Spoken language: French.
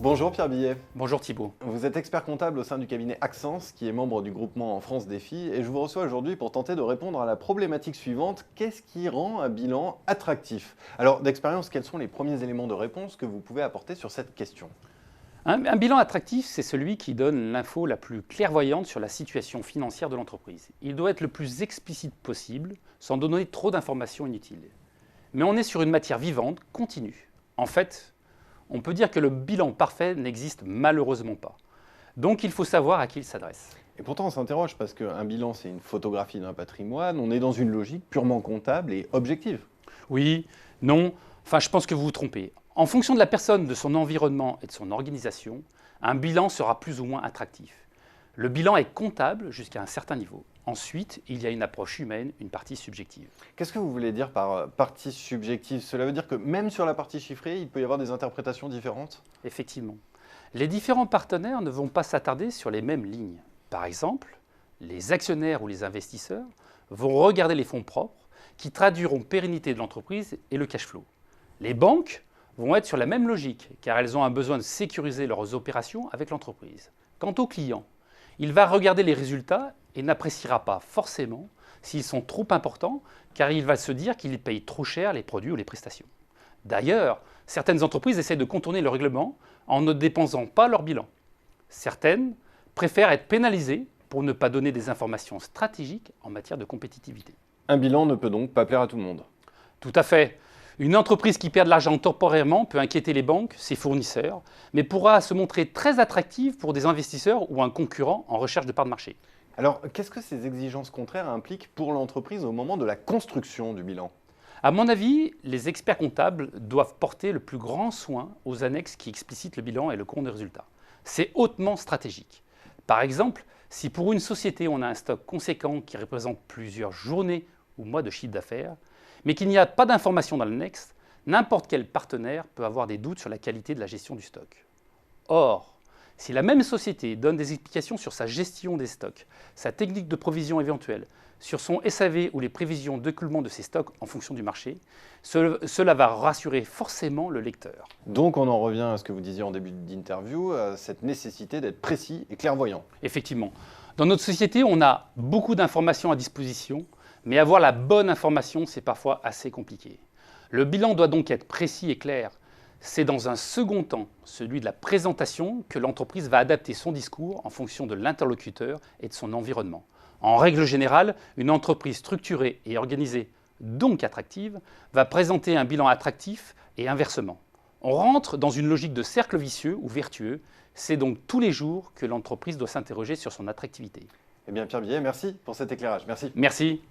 Bonjour Pierre Billet. Bonjour Thibault. Vous êtes expert comptable au sein du cabinet Axence, qui est membre du groupement En France Défi, et je vous reçois aujourd'hui pour tenter de répondre à la problématique suivante: qu'est-ce qui rend un bilan attractif? Alors, d'expérience, quels sont les premiers éléments de réponse que vous pouvez apporter sur cette question? Un bilan attractif, c'est celui qui donne l'info la plus clairvoyante sur la situation financière de l'entreprise. Il doit être le plus explicite possible, sans donner trop d'informations inutiles. Mais on est sur une matière vivante, continue. En fait, on peut dire que le bilan parfait n'existe malheureusement pas. Donc il faut savoir à qui il s'adresse. Et pourtant, on s'interroge parce qu'un bilan, c'est une photographie d'un patrimoine, on est dans une logique purement comptable et objective. Oui, non, enfin je pense que vous vous trompez. En fonction de la personne, de son environnement et de son organisation, un bilan sera plus ou moins attractif. Le bilan est comptable jusqu'à un certain niveau. Ensuite, il y a une approche humaine, une partie subjective. Qu'est-ce que vous voulez dire par partie subjective? Cela veut dire que même sur la partie chiffrée, il peut y avoir des interprétations différentes? Effectivement. Les différents partenaires ne vont pas s'attarder sur les mêmes lignes. Par exemple, les actionnaires ou les investisseurs vont regarder les fonds propres qui traduiront pérennité de l'entreprise et le cash flow. Les banques vont être sur la même logique car elles ont un besoin de sécuriser leurs opérations avec l'entreprise. Quant au client, il va regarder les résultats et n'appréciera pas forcément s'ils sont trop importants car il va se dire qu'il paye trop cher les produits ou les prestations. D'ailleurs, certaines entreprises essaient de contourner le règlement en ne dépensant pas leur bilan. Certaines préfèrent être pénalisées pour ne pas donner des informations stratégiques en matière de compétitivité. Un bilan ne peut donc pas plaire à tout le monde. Tout à fait. Une entreprise qui perd de l'argent temporairement peut inquiéter les banques, ses fournisseurs, mais pourra se montrer très attractive pour des investisseurs ou un concurrent en recherche de parts de marché. Alors, qu'est-ce que ces exigences contraires impliquent pour l'entreprise au moment de la construction du bilan? À mon avis, les experts comptables doivent porter le plus grand soin aux annexes qui explicitent le bilan et le compte de résultat. C'est hautement stratégique. Par exemple, si pour une société on a un stock conséquent qui représente plusieurs journées ou mois de chiffre d'affaires, mais qu'il n'y a pas d'information dans l'annexe, n'importe quel partenaire peut avoir des doutes sur la qualité de la gestion du stock. Or, si la même société donne des explications sur sa gestion des stocks, sa technique de provision éventuelle, sur son SAV ou les prévisions d'écoulement de ses stocks en fonction du marché, cela va rassurer forcément le lecteur. Donc on en revient à ce que vous disiez en début d'interview, à cette nécessité d'être précis et clairvoyant. Effectivement. Dans notre société, on a beaucoup d'informations à disposition, mais avoir la bonne information, c'est parfois assez compliqué. Le bilan doit donc être précis et clair. C'est dans un second temps, celui de la présentation, que l'entreprise va adapter son discours en fonction de l'interlocuteur et de son environnement. En règle générale, une entreprise structurée et organisée, donc attractive, va présenter un bilan attractif et inversement. On rentre dans une logique de cercle vicieux ou vertueux. C'est donc tous les jours que l'entreprise doit s'interroger sur son attractivité. Eh bien Pierre Billet, merci pour cet éclairage. Merci. Merci.